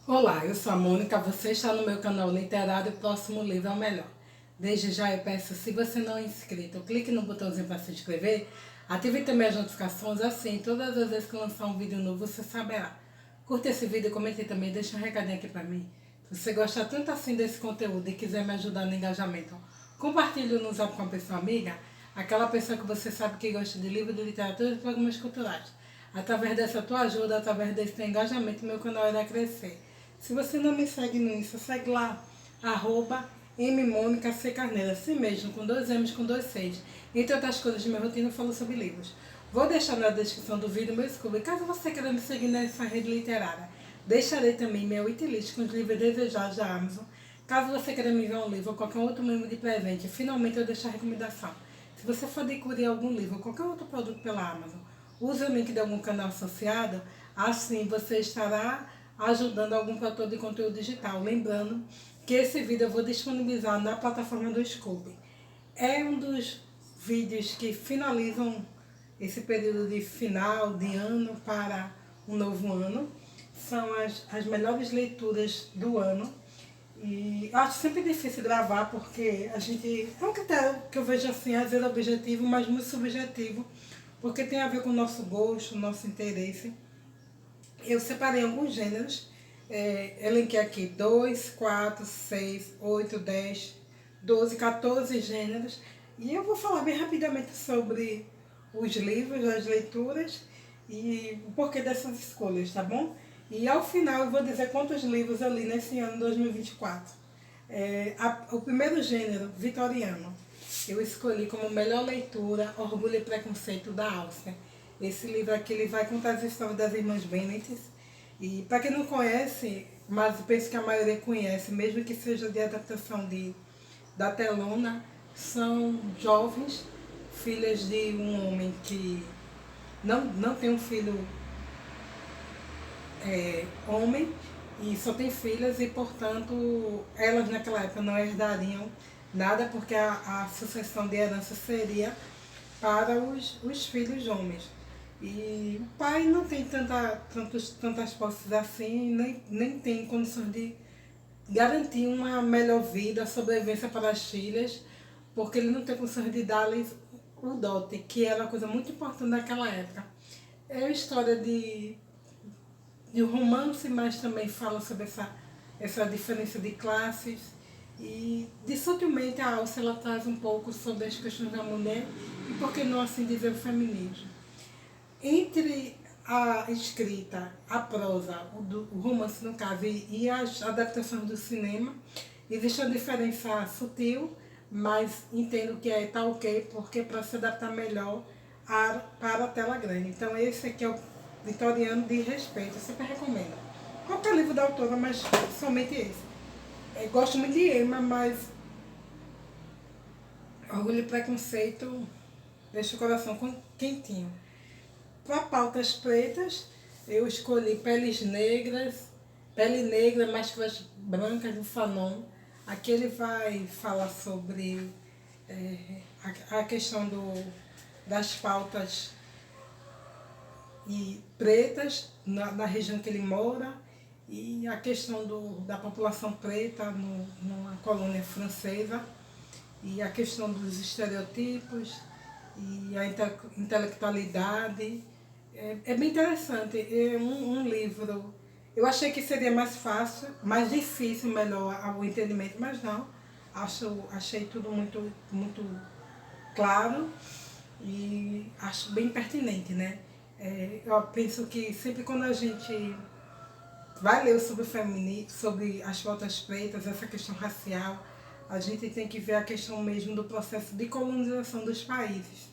Olá, eu sou a Mônica, você está no meu canal literário Próximo Livro é o Melhor. Desde já eu peço, se você não é inscrito, clique no botãozinho para se inscrever, ative também as notificações, assim todas as vezes que eu lançar um vídeo novo você saberá. Curta esse vídeo, comente também, deixa um recadinho aqui para mim. Se você gostar tanto assim desse conteúdo e quiser me ajudar no engajamento, compartilhe no Zap com uma pessoa amiga, aquela pessoa que você sabe que gosta de livro, de literatura e de programas culturais. Através dessa tua ajuda, através desse teu engajamento, meu canal irá crescer. Se você não me segue no Insta, segue lá, @mmonicaCcarneiro, assim mesmo, com 2 M's, com 2 C's. Entre outras coisas de minha rotina, eu falo sobre livros. Vou deixar na descrição do vídeo meu Scooby, caso você queira me seguir nessa rede literária. Deixarei também minha wishlist com os livros desejados da Amazon. Caso você queira me enviar um livro ou qualquer outro membro de presente, finalmente eu deixo a recomendação. Se você for adquirir algum livro ou qualquer outro produto pela Amazon, use o link de algum canal associado, assim você estará ajudando algum produtor de conteúdo digital. Lembrando que esse vídeo eu vou disponibilizar na plataforma do Scooby. É um dos vídeos que finalizam esse período de final de ano para um novo ano. São as melhores leituras do ano. E eu acho sempre difícil gravar porque a gente. É um critério que eu vejo assim, às vezes objetivo, mas muito subjetivo, porque tem a ver com o nosso gosto, o nosso interesse. Eu separei alguns gêneros, elenquei aqui 2, 4, 6, 8, 10, 12, 14 gêneros. E eu vou falar bem rapidamente sobre os livros, as leituras e o porquê dessas escolhas, tá bom? E ao final eu vou dizer quantos livros eu li nesse ano 2024. O primeiro gênero, vitoriano, eu escolhi como melhor leitura Orgulho e Preconceito da Áustria. Esse livro aqui ele vai contar as histórias das irmãs Bennet. E para quem não conhece, mas penso que a maioria conhece, mesmo que seja de adaptação da telona, são jovens, filhas de um homem que não tem um filho homem e só tem filhas e, portanto, elas naquela época não herdariam nada porque a sucessão de herança seria para os filhos homens. E o pai não tem tantas posses assim, nem tem condições de garantir uma melhor vida, sobrevivência para as filhas, porque ele não tem condições de dar-lhes o dote, que era uma coisa muito importante naquela época. É a história de romance, mas também fala sobre essa diferença de classes. E, de sutilmente, a Alça ela traz um pouco sobre as questões da mulher e, por que não assim dizer, o feminismo. Entre a escrita, a prosa, o romance no caso, e as adaptações do cinema, existe uma diferença sutil, mas entendo que tá ok, porque para se adaptar melhor para a tela grande. Então esse aqui é o Vitoriano de Respeito, eu sempre recomendo. Qualquer livro da autora, mas somente esse. Gosto muito de Emma, mas Orgulho e Preconceito deixa o coração quentinho. Para pautas pretas, eu escolhi Pele Negra, Máscaras Brancas do Fanon. Aqui ele vai falar sobre a questão das pautas pretas na região que ele mora e a questão da população preta numa colônia francesa e a questão dos estereotipos e a intelectualidade. É bem interessante, é um livro. Eu achei que seria mais fácil, mais difícil, melhor o entendimento, mas não. Achei tudo muito claro e acho bem pertinente, né? Eu penso que sempre quando a gente vai ler sobre o feminismo, sobre as pautas pretas, essa questão racial, a gente tem que ver a questão mesmo do processo de colonização dos países.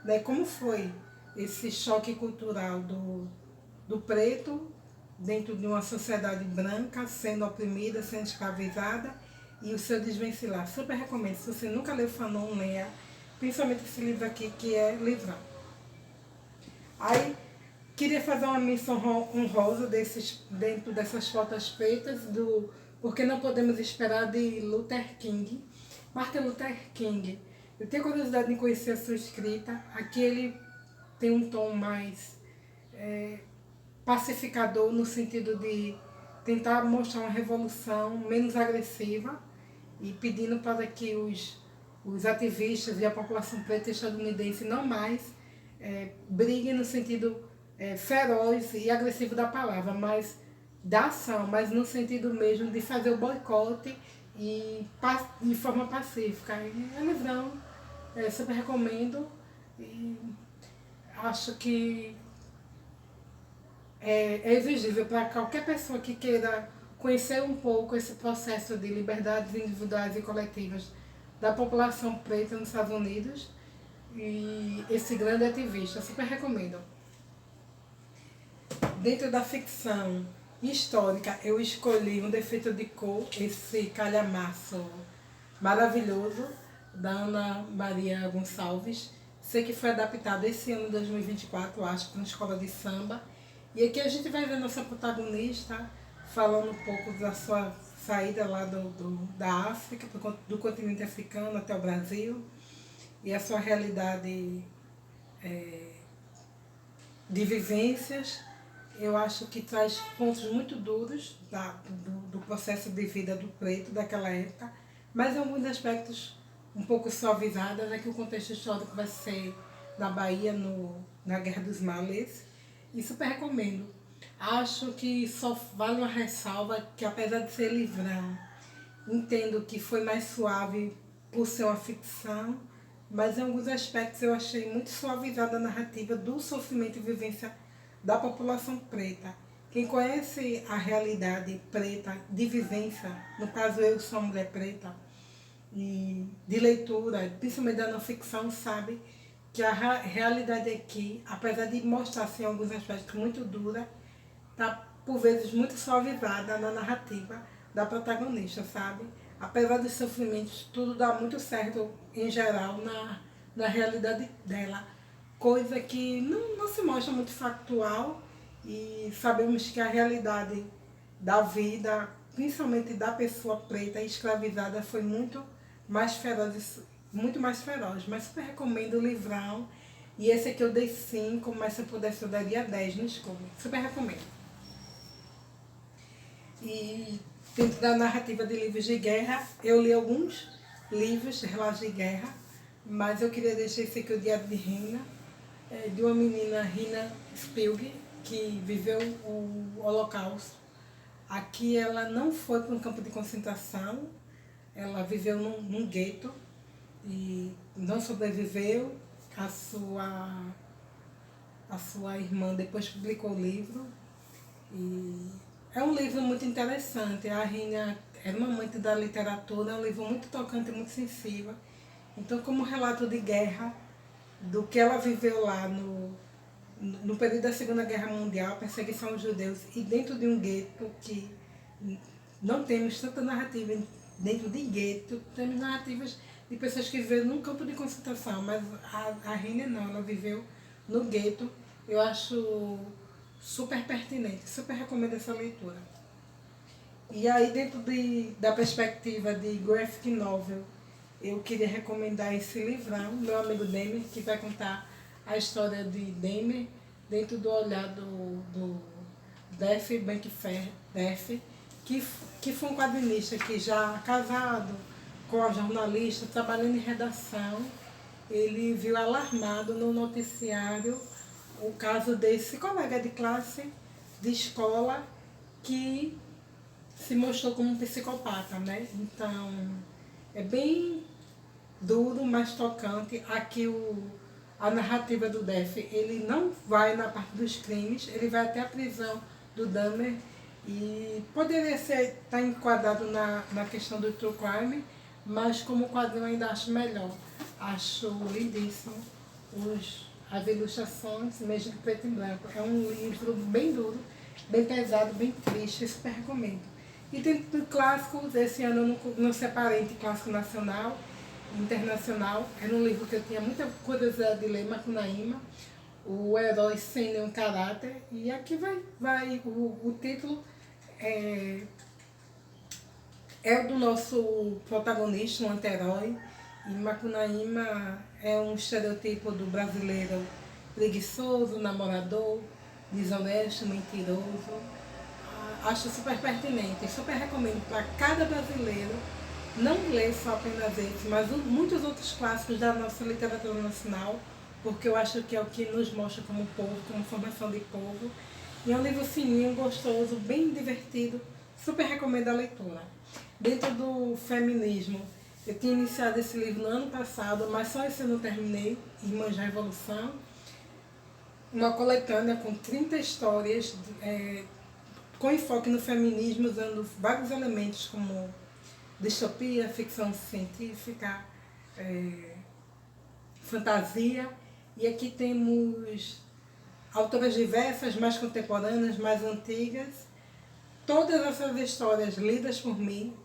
Né? Como foi esse choque cultural do preto dentro de uma sociedade branca, sendo oprimida, sendo escravizada, e o seu desvencilhar. Super recomendo. Se você nunca leu Fanon, leia, principalmente esse livro aqui, que é Livrão. Aí, queria fazer uma menção honrosa dentro dessas fotos feitas do Porque Não Podemos Esperar, de Luther King. Martin Luther King. Eu tenho curiosidade em conhecer a sua escrita. Aqui ele tem um tom mais pacificador, no sentido de tentar mostrar uma revolução menos agressiva e pedindo para que os ativistas e a população preta estadunidense não mais briguem no sentido feroz e agressivo da palavra, mas da ação, mas no sentido mesmo de fazer o boicote e de forma pacífica. E é livrão, super recomendo e acho que é exigível para qualquer pessoa que queira conhecer um pouco esse processo de liberdades individuais e coletivas da população preta nos Estados Unidos e esse grande ativista, super recomendo. Dentro da ficção histórica, eu escolhi Um Defeito de Cor, esse calhamaço maravilhoso, da Ana Maria Gonçalves. Sei que foi adaptado esse ano de 2024, acho, para uma escola de samba. E aqui a gente vai ver nossa protagonista falando um pouco da sua saída lá da África, do continente africano até o Brasil, e a sua realidade de vivências. Eu acho que traz pontos muito duros do processo de vida do preto daquela época, mas em alguns aspectos um pouco suavizadas, que o contexto histórico vai ser na Bahia, na Guerra dos Malês, e super recomendo. Acho que só vale uma ressalva que, apesar de ser livrão, entendo que foi mais suave por ser uma ficção, mas em alguns aspectos eu achei muito suavizada a narrativa do sofrimento e vivência da população preta. Quem conhece a realidade preta de vivência, no caso eu sou uma mulher preta, e de leitura, principalmente da não ficção, sabe que a realidade aqui, apesar de mostrar assim, alguns aspectos muito dura, está por vezes muito suavizada na narrativa da protagonista, sabe? Apesar dos sofrimentos, tudo dá muito certo em geral na realidade dela. Coisa que não se mostra muito factual, e sabemos que a realidade da vida, principalmente da pessoa preta escravizada, foi muito mais feroz, mas super recomendo o livrão. E esse aqui eu dei 5, mas se eu pudesse eu daria 10 no escuro. Super recomendo. E dentro da narrativa de livros de guerra, eu li alguns livros de relatos de guerra, mas eu queria deixar esse aqui, O Diário de Rina, de uma menina, Rina Spielg, que viveu o Holocausto. Aqui ela não foi para um campo de concentração, ela viveu num gueto e não sobreviveu. A sua irmã depois publicou o livro. E é um livro muito interessante. A Rina era uma amante da literatura, é um livro muito tocante e muito sensível. Então, como relato de guerra, do que ela viveu lá no período da Segunda Guerra Mundial, perseguição aos judeus, e dentro de um gueto, que não temos tanta narrativa dentro de gueto, temos narrativas de pessoas que viveram num campo de concentração, mas a Rina não, ela viveu no gueto. Eu acho super pertinente, super recomendo essa leitura. E aí, dentro da perspectiva de graphic novel, eu queria recomendar esse livrão, meu amigo Demer, que vai contar a história de Demer dentro do olhar do Def Bankfer, que foi um quadrinista que, já casado com a jornalista, trabalhando em redação, ele viu alarmado no noticiário o caso desse colega de classe, de escola, que se mostrou como um psicopata, né? Então, é bem duro, mas tocante. Aqui a narrativa do Def, ele não vai na parte dos crimes, ele vai até a prisão do Dahmer, e poderia estar enquadrado na questão do true crime, mas como quadrinho eu ainda acho melhor. Acho lindíssimo as ilustrações, mesmo de preto e branco. É um livro bem duro, bem pesado, bem triste, super recomendo. E dentro do clássico, desse ano eu não separei entre clássico nacional e internacional. Era um livro que eu tinha muita curiosidade de ler, Macunaíma, o herói sem nenhum caráter. E aqui vai o título é o do nosso protagonista, um anti-herói. E Macunaíma é um estereotipo do brasileiro preguiçoso, namorador, desonesto, mentiroso. acho super pertinente, super recomendo para cada brasileiro não ler só apenas esse, mas muitos outros clássicos da nossa literatura nacional, porque eu acho que é o que nos mostra como povo, como formação de povo. E é um livro fininho, gostoso, bem divertido, super recomendo a leitura. Dentro do feminismo, eu tinha iniciado esse livro no ano passado, mas só esse ano eu terminei, Irmãs da Revolução, uma coletânea com 30 histórias, com enfoque no feminismo, usando vários elementos como distopia, ficção científica, fantasia. E aqui temos autoras diversas, mais contemporâneas, mais antigas. Todas essas histórias lidas por mim,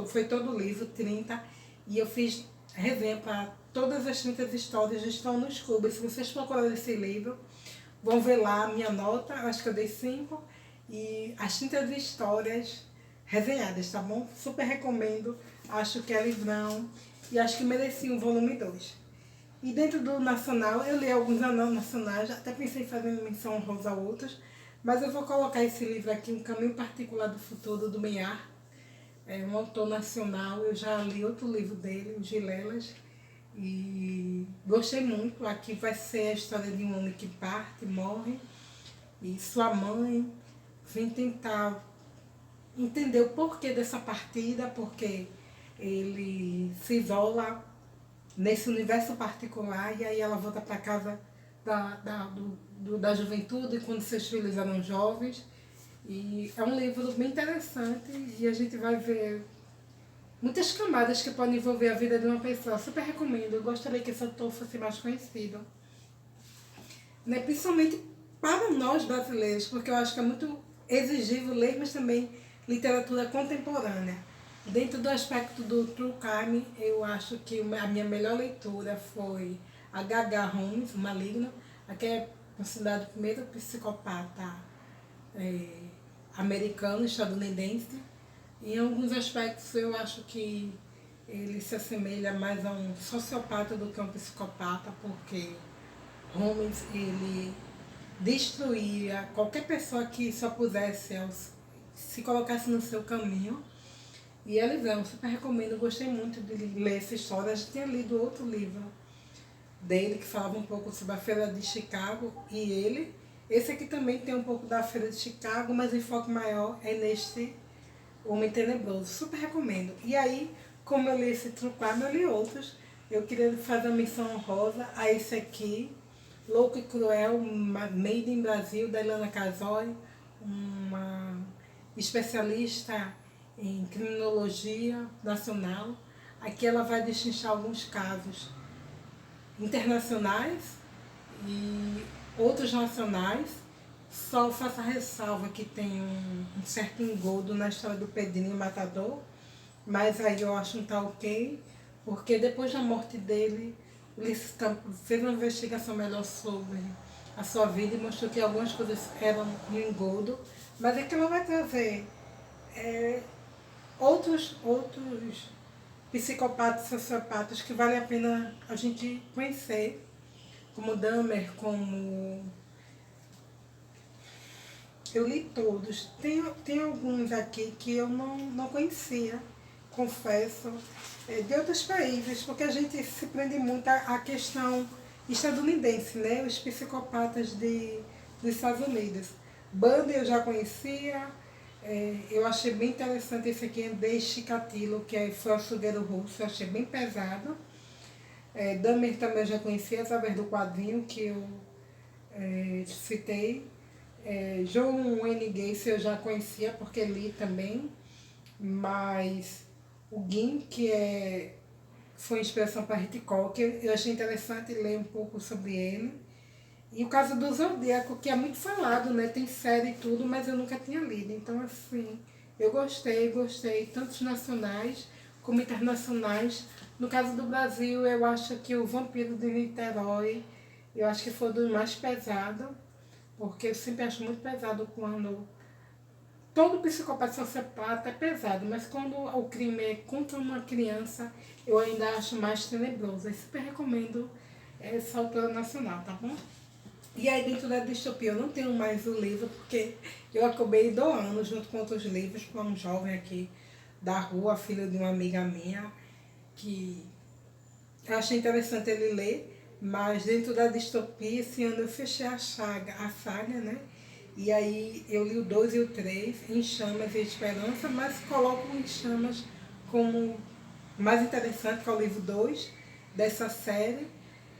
foi todo o livro, 30, e eu fiz resenha para todas as 30 histórias, estão no Scooby. Se vocês procurarem esse livro, vão ver lá a minha nota, acho que eu dei 5, e as 30 histórias resenhadas, tá bom? Super recomendo, acho que é livrão, e acho que merecia um volume 2. E dentro do nacional, eu li alguns não nacionais, até pensei em fazer menção honrosa a outros, mas eu vou colocar esse livro aqui, Um Caminho Particular do Futuro, do Menhar. É um autor nacional, eu já li outro livro dele, o Gilelas, e gostei muito. Aqui vai ser a história de um homem que parte, morre, e sua mãe vem tentar entender o porquê dessa partida, porque ele se isola nesse universo particular, e aí ela volta para casa da juventude, quando seus filhos eram jovens. E é um livro bem interessante e a gente vai ver muitas camadas que podem envolver a vida de uma pessoa. Super recomendo, eu gostaria que esse autor fosse mais conhecido, né? Principalmente para nós brasileiros, porque eu acho que é muito exigível ler, mas também literatura contemporânea. Dentro do aspecto do True Crime, eu acho que a minha melhor leitura foi H.H. Holmes, O Maligno, que é considerado o primeiro psicopata americano, estadunidense. Em alguns aspectos eu acho que ele se assemelha mais a um sociopata do que a um psicopata, porque Holmes, ele destruía qualquer pessoa que se opusesse, se colocasse no seu caminho. E é livrão, super recomendo, gostei muito de ler essa história. Eu já tinha lido outro livro dele que falava um pouco sobre a Feira de Chicago, e esse aqui também tem um pouco da Feira de Chicago, mas o enfoque maior é neste Homem Tenebroso. Super recomendo. E aí, como eu li esse True Crime, eu li outros. Eu queria fazer uma menção honrosa a esse aqui, Louco e Cruel, Made in Brasil, da Ilana Casoy, uma especialista em criminologia nacional. Aqui ela vai destrinchar alguns casos internacionais e outros nacionais. Só faço a ressalva que tem um certo engodo na história do Pedrinho Matador, mas aí eu acho que tá ok, porque depois da morte dele, o Ulisses Campos fez uma investigação melhor sobre a sua vida e mostrou que algumas coisas eram de engodo, mas é que ela vai trazer outros psicopatas, sociopatas que vale a pena a gente conhecer, como Dahmer, como... Eu li todos. Tem alguns aqui que eu não conhecia, confesso, de outros países, porque a gente se prende muito à questão estadunidense, né? Os psicopatas dos Estados Unidos. Bundy eu já conhecia, eu achei bem interessante esse aqui, de Chikatilo, que foi o açougueiro russo, eu achei bem pesado. Dahmer também eu já conhecia, através do quadrinho que eu citei. John Wayne Gacy eu já conhecia porque li também, mas o Gin, que foi inspiração para Hitchcock, eu achei interessante ler um pouco sobre ele. E o caso do Zodíaco, que é muito falado, né? Tem série e tudo, mas eu nunca tinha lido. Então, assim, eu gostei, tanto nacionais como internacionais. No caso do Brasil, eu acho que o Vampiro de Niterói, eu acho que foi do mais pesado, porque eu sempre acho muito pesado quando... Todo psicopata sociopata é pesado, mas quando o crime é contra uma criança, eu ainda acho mais tenebroso. Eu super recomendo essa autora nacional, tá bom? E aí dentro da distopia eu não tenho mais o livro, porque eu acabei doando junto com outros livros para um jovem aqui da rua, filho de uma amiga minha, que eu achei interessante ele ler, mas dentro da distopia, esse ano eu fechei a saga, né? E aí eu li o 2 e o 3, Em Chamas e Esperança, mas coloco Em Chamas como mais interessante, que é o livro 2 dessa série,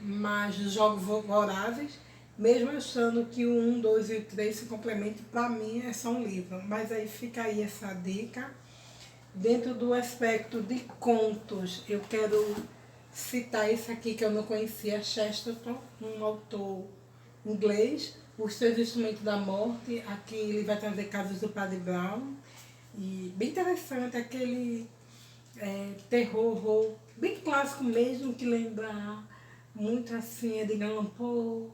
mas dos Jogos Vorazes, mesmo achando que o 1, 2 e o 3 se complementam, para mim é só um livro. Mas aí fica aí essa dica. Dentro do aspecto de contos, eu quero citar esse aqui que eu não conhecia, Chesterton, um autor inglês, Os Três Instrumentos da Morte. Aqui ele vai trazer casos do Padre Brown. E bem interessante, aquele terror, horror, bem clássico mesmo, que lembra muito assim, Edgar Allan Poe,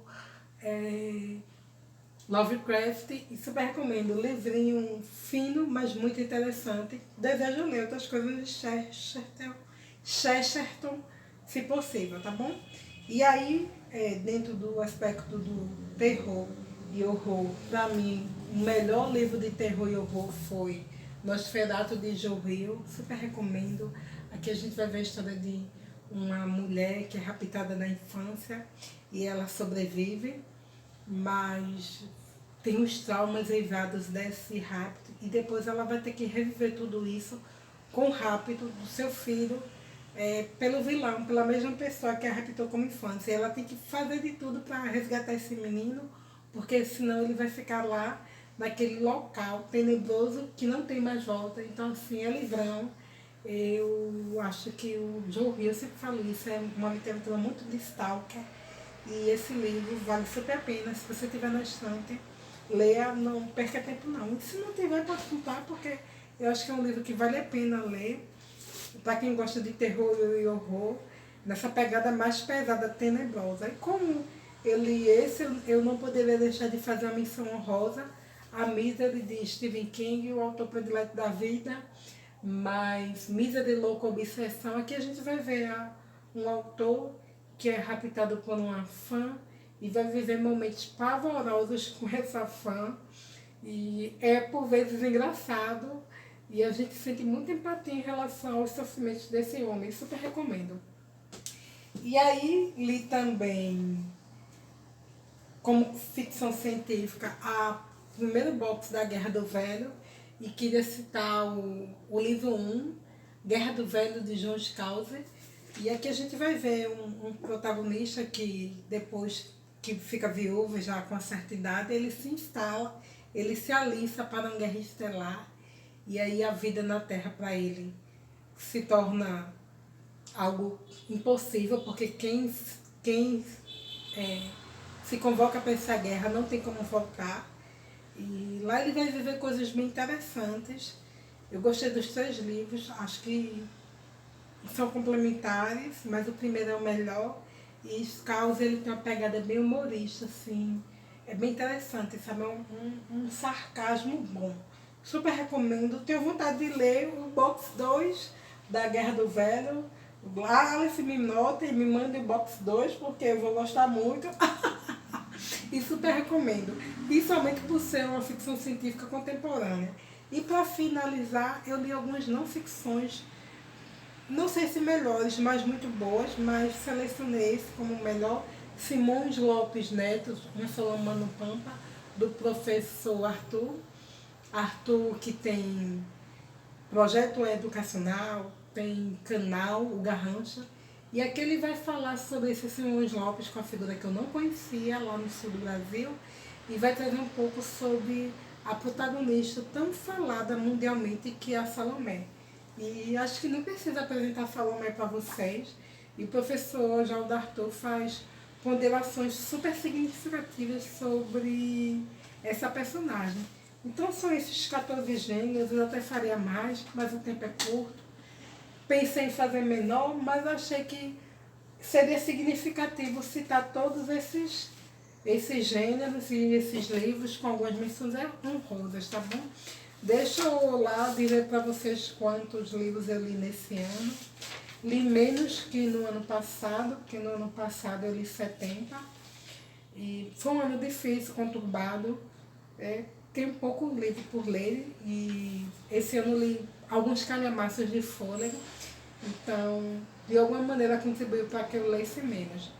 é, Lovecraft, e super recomendo. Livrinho fino, mas muito interessante. Desejo ler outras coisas de Chesterton, se possível, tá bom? E aí, dentro do aspecto do terror e horror, para mim, o melhor livro de terror e horror foi Nosferatu de Joe Hill, super recomendo. Aqui a gente vai ver a história de uma mulher que é raptada na infância e ela sobrevive, mas tem os traumas eivados desse rapto e depois ela vai ter que reviver tudo isso com o rapto do seu filho pelo vilão, pela mesma pessoa que a raptou como infância. E ela tem que fazer de tudo para resgatar esse menino, porque senão ele vai ficar lá naquele local tenebroso que não tem mais volta. Então, assim, é livrão. Eu acho que o Joe Hill sempre falou isso, é uma literatura muito de stalker. E esse livro vale super a pena. Se você tiver na estante, leia, não perca tempo não. E se não tiver, pode comprar, porque eu acho que é um livro que vale a pena ler. Para quem gosta de terror e horror, nessa pegada mais pesada, tenebrosa. E como eu li esse, eu não poderia deixar de fazer uma menção honrosa a Misery de Stephen King, o autor predileto da vida. Mas Misery, Louca Obsessão, aqui a gente vai ver um autor que é raptado por uma fã e vai viver momentos pavorosos com essa fã. E é por vezes engraçado e a gente sente muita empatia em relação aos sofrimentos desse homem. Super recomendo. E aí li também, como ficção científica, a primeiro box da Guerra do Velho, e queria citar o livro 1, Guerra do Velho, de John Scalzi. E aqui a gente vai ver um protagonista que depois que fica viúvo, já com uma certa idade, ele se instala, ele se alista para uma guerra estelar, e aí a vida na Terra para ele se torna algo impossível, porque quem se convoca para essa guerra não tem como voltar. E lá ele vai viver coisas bem interessantes. Eu gostei dos 3 livros, acho que são complementares, mas o primeiro é o melhor. E Scalzi, ele tem uma pegada bem humorista, assim. É bem interessante, sabe? É um sarcasmo bom. Super recomendo. Tenho vontade de ler o box 2 da Guerra do Velho. Alice me nota e me manda o box 2, porque eu vou gostar muito. E super recomendo. Principalmente por ser uma ficção científica contemporânea. E para finalizar, eu li algumas não ficções, não sei se melhores, mas muito boas, mas selecionei esse como o melhor. Simões Lopes Neto, Um Solomano Pampa, do professor Arthur. Arthur, que tem projeto educacional, tem canal, o Garrancha. E aqui ele vai falar sobre esse Simões Lopes, com a figura que eu não conhecia lá no sul do Brasil, e vai trazer um pouco sobre a protagonista tão falada mundialmente, que é a Salomé. E acho que não precisa apresentar a Salomé para vocês. E o professor Jaldo Arthur faz ponderações super significativas sobre essa personagem. Então são esses 14 gêneros, eu até faria mais, mas o tempo é curto. Pensei em fazer menor, mas achei que seria significativo citar todos esses gêneros e esses livros com algumas menções honrosas, tá bom? Deixa eu lá dizer para vocês quantos livros eu li nesse ano. Li menos que no ano passado, porque no ano passado eu li 70. E foi um ano difícil, conturbado, tem um pouco livro por ler e esse ano li alguns calhamaços de fôlego, então de alguma maneira contribuiu para que eu lesse menos.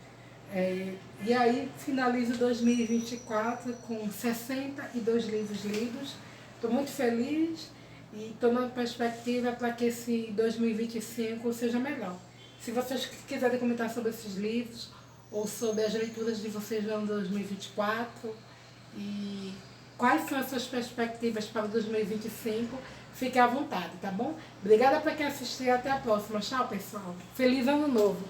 E aí finalizo 2024 com 62 livros lidos. Estou muito feliz e estou na perspectiva para que esse 2025 seja melhor. Se vocês quiserem comentar sobre esses livros ou sobre as leituras de vocês no ano 2024 e quais são as suas perspectivas para 2025, fique à vontade, tá bom? Obrigada para quem assistiu, até a próxima. Tchau, pessoal. Feliz ano novo!